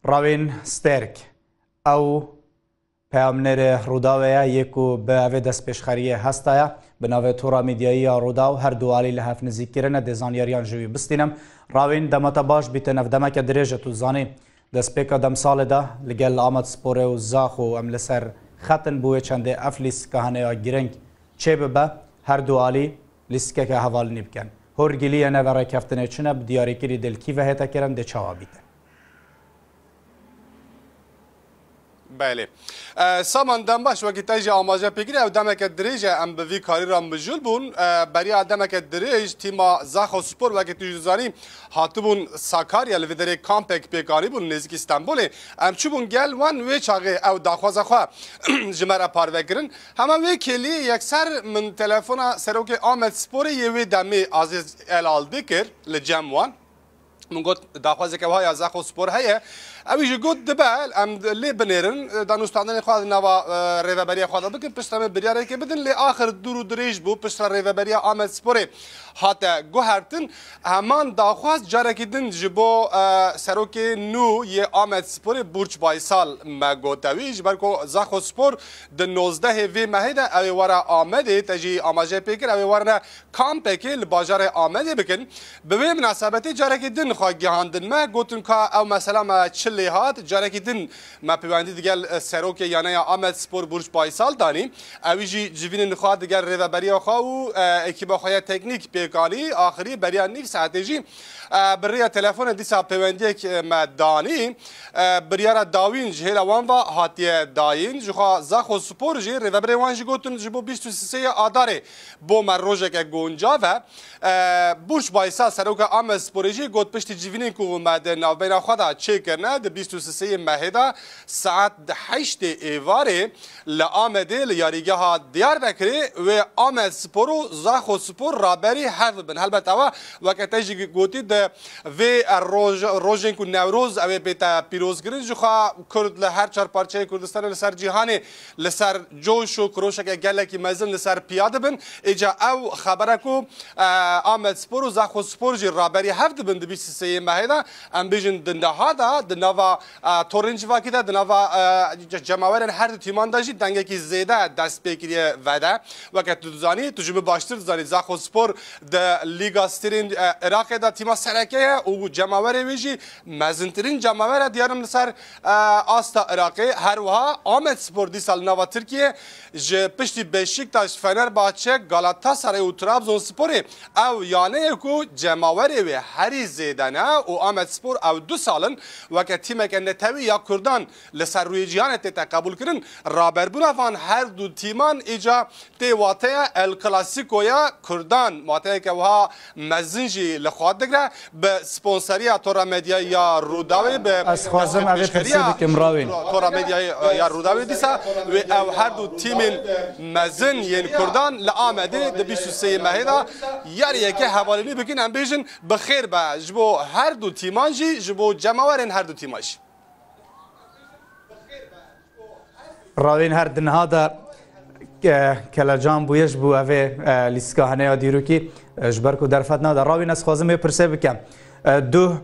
راوین سترک او پیامنر روداویا یکو به اوی دست پیشخریه هستایا به نوع تورا میدیایی روداو هر دو عالی لحف نزیکرن دزانیاریان جوی بستینم راوین دمتا باش بیت نفدمک دریجه تو زانی دست پیکا دم سال ده لگل آمد سپوره و زاخ و املسر خطن بوی چنده افلیس کهانه یا گرنگ چه ببه هر دو عالی لیسکه که حوال نیبکن هر گلیه نوره کفتنه چنه بدیاری کری دل کی و هیتا کرن ده چاوا بیتن بله سامان دم باش وقتی تاجی آماده پیگیره و دم که دریجه ام به وی کاری رام بجول بون برای آدم که دریج تیما زاخ و سپور وقتی توی زانی هاتبون ساکاریا لودره کامپک پیکاری بون نزدیک استانبول ام چوبون گل وان وی چاقه او داخواز خوا جمره پارو کرن همان وی کلی یکسر من تلفن سروک آمد سپور یوی دمی عزیز الال دکر لجم وان من قلت داخوازه که وهای زاخ و سپور هیه اویجی گود دبال ام لی بنیرن دانستاندن خواهد نوا ریوبری خواهد بکن پشتم بریاره که بدن لی آخر دورو دریج بو پشت ریوبری آمد سپوری حتی گوهرتن همان داخواز جارکی دن جبو سروک نو یه آمد سپوری برچ بای سال مگوتویج برکو زاخ و سپور د 19 وی مهیده اوی وارا آمده تجی آماجه پیکر اوی وارنا کامپکی لباجار آمده بکن به مناسبتی جارکی دن خواهد گهاندن ما گوتن که او مثلا ما چلی هات جارکی دن ما پیوندی دیگر سروک یعنی آمد سپور برج بایسال دانی اویجی جوین نخواد دیگر ریوبری خوا و اکیبا خواه تکنیک پیکانی آخری بریان نیک ساعتیجی برای تلفن دیسا پیوندی که ما دانی بریار داوین جهل وان و هاتی داین جخوا زاخ و سپور جی ریوبری وان جی گوتن جبو 23 آداره بو من روژه که گونجا و برج بایسال سروک آمد سپوری جی گوت پشت جوینی که اومد نوبین خدا چه کرنه د 23 مهدا ساعت 8 ایواره لآمده لیاریگه ها دیار بکری و آمد سپورو زاخ و سپور رابری حرف بن البته و وقتی گوتی د و روزن کو نوروز او بیت پیروز گرین جو خا کرد له هر چهار پارچه کردستان لسر جهان لسر جوش و کروش که گله کی مزن لسر پیاده بن اجا او خبره کو آمد سپورو زاخ و سپور جی رابری حرف بن د 23 مهدا ام بیجن دنده ها د نوا تورنج واکی ده نوا جماورن هر تیمان داشتی دنگه کی زیده دست بگیری وده وقت دوزانی تجربه باشتر زانی زاخ و سپور د لیگا سترین عراق ده تیما سرکه او جماور ویجی مزنترین جماور دیارم لسر آستا عراقی هر وها آمد سپور دی سال نوا ترکیه ج پشتی بشیکتاش فنرباچه گالاتا سرای و ترابزون سپوری او یانه کو جماور وی هری زیدنه او آمد سپور او 2 سالن وقت تیم که نتوی یا کردان لسر روی جهان تا قبول کردن رابر بودن هر دو تیمان ایجا تی واته الکلاسیکو یا کردان واته که وها مزنجی لخواد دگره به سپانسری تورا مدیا یا روداوی به از خوازم اوی پرسید که مراوین تورا مدیا یا روداوی دیسا و او هر دو تیم مزن یعنی کردان لآمده د 23 مهدا یاری که حوالینی بکن ام بیجن بخیر با جبو هر دو تیمان جی جبو جماورن هر دو تیماش راوین هر دنها دا کلاجان بویش بو اوه لیسکاهنه دیرو کی جبرکو درفت نادا راوین از خوازم پرسه بکم دو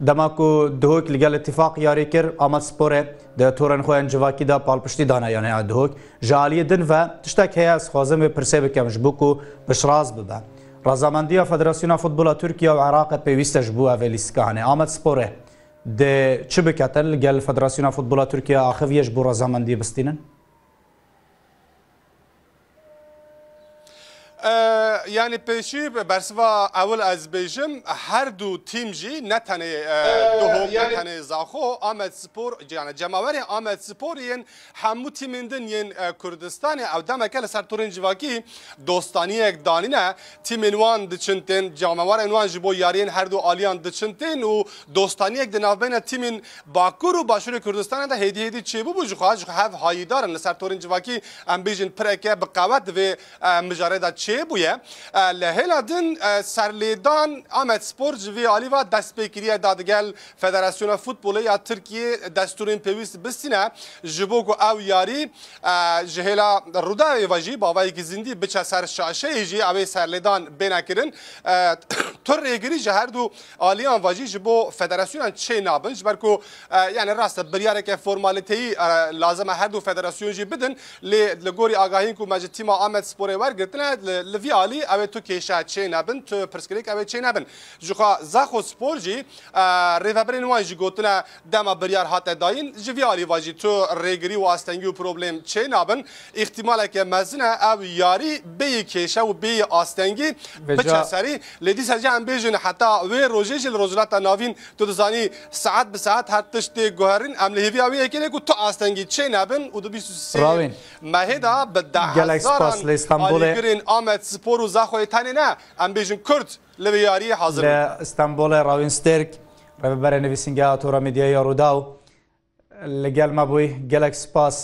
دماکو دهوک لگل اتفاق یاری کر آمد سپوره ده تورن خوین جواکی دا پالپشتی دانه یعنی دهوک جالی دن و تشتک هیا از خوازم پرسه بکم جبوکو بشراز ببن رضامندی فدراسیون فوتبال ترکیه و عراق پیوسته جبو اوه لیسکاهنه آمد سپوره ده چه بکتل گل فدراسیون فوتبال ترکیه آخویش بو رضامندی بستینن؟ یعنی پیشی برسوا اول از بیشم هر دو تیم جی نتنه دهوک نتنه زاخو آمد سپور یعنی جماور آمد سپور ین همو تیمندن ین کردستان او دمکل سر تورن جواکی دوستانی یک دانینه تیمن وان دچنتن جماور انوان جبو یارین هر دو آلیان دچنتن و دوستانی یک دنابین تیمن باکور و باشور کردستان ده هدی چه بو بجخواج هف هایدارن سر تورن جواکی ام بیجن پرکه بقوت و مجارده چه بویه لهیلادن سرلیدان آمد سپور جوی آلی و دست بکریه دادگل فدراسیون فوتبول یا ترکیه دستورین پیوست بستینه جبوکو او یاری جهلا رودا واجی باوایی که زندی بچه سر شاشه جی اوی سرلیدان بینکرن تر ریگری جهر دو آلیان واجی جبو فدراسیون چه نابن جبرکو یعنی راست بریاره که فرمالیتی لازمه هر دو فدراسیون جی بدن لگوری آگاهی کو مجد تیم آمد سپوره ورگرتنه لوی آلی اوی تو کیشه چه نابن تو پرسکریک اوی چه نابن جوخا زاخو سپور جی ریفبرین وان جی گوتنه دما بریار هات داین جوی آلی واجی تو ریگری و آستنگی و پروبلم چه نابن احتماله که مزنه او یاری بی کیشه و بی آستنگی بچه سری لیدی سرجه هم بیجن حتی وی روژه جل روزلات ناوین تو دزانی ساعت به ساعت هر تشتی گوهرین املیهی اوی اکنه که تو آستنگی چه نابن و دو بیسو سی مهدا به 10,000 آلیگرین آمد سپور و زاخوی تنی نه ام بیجن کرد لوی یاری حاضر استانبول راوین سترک رهبر نویسنگه آتورا میدیای روداو لگل مبوی گلک سپاس